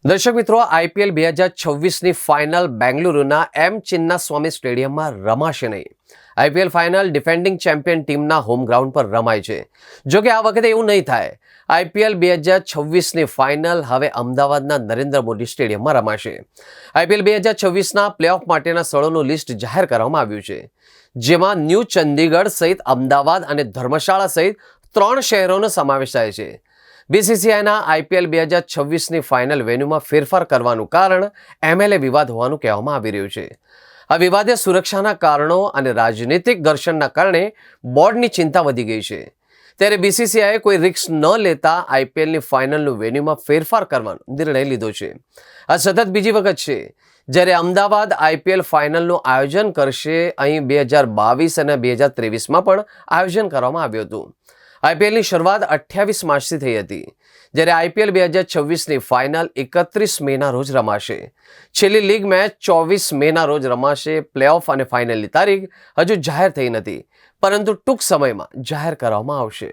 દર્શક મિત્રો, IPL 2026ની final બેંગલુરુના એમ ચિન્નાસ્વામી સ્ટેડિયમમાં રમાશે નહીં. આઈપીએલ ફાઇનલ ડિફેન્ડિંગ ચેમ્પિયન ટીમના હોમ ગ્રાઉન્ડ પર રમાય છે. જો કે આ વખતે એવું નહીં થાય. આઈપીએલ 2026ની ફાઇનલ હવે અમદાવાદના નરેન્દ્ર મોદી સ્ટેડિયમમાં રમાશે. આઈપીએલ 2026ના પ્લેઓફ માટેના સ્થળોનું લિસ્ટ જાહેર કરવામાં આવ્યું છે, જેમાં ન્યૂ ચંદીગઢ સહિત અમદાવાદ અને ધર્મશાળા સહિત 3 શહેરોનો સમાવેશ થાય છે. બીસીસીઆઈના આઈપીએલ 2026ની ફાઇનલ વેન્યુમાં ફેરફાર કરવાનું કારણ એમએલએ વિવાદ હોવાનું કહેવામાં આવી રહ્યું છે. આ વિવાદે સુરક્ષાના કારણો અને રાજનીતિક ઘર્ષણના કારણે બોર્ડની ચિંતા વધી ગઈ છે. ત્યારે બીસીસીઆઈએ કોઈ રિસ્ક ન લેતા આઈપીએલની ફાઇનલનું વેન્યુમાં ફેરફાર કરવાનો નિર્ણય લીધો છે. આ સતત બીજી વખત છે જ્યારે અમદાવાદ આઈપીએલ ફાઇનલનું આયોજન કરશે. અહીં 2022 અને 2023માં પણ આયોજન કરવામાં આવ્યું હતું. આઈપીએલની શરૂઆત 28 માર્ચથી થઈ હતી, જ્યારે આઈપીએલ 2026ની ફાઇનલ 31 મેના રોજ રમાશે. છેલ્લી લીગ મેચ 24 મેના રોજ રમાશે. પ્લેઓફ અને ફાઇનલની તારીખ હજુ જાહેર થઈ નથી, પરંતુ ટૂંક સમયમાં જાહેર કરવામાં આવશે.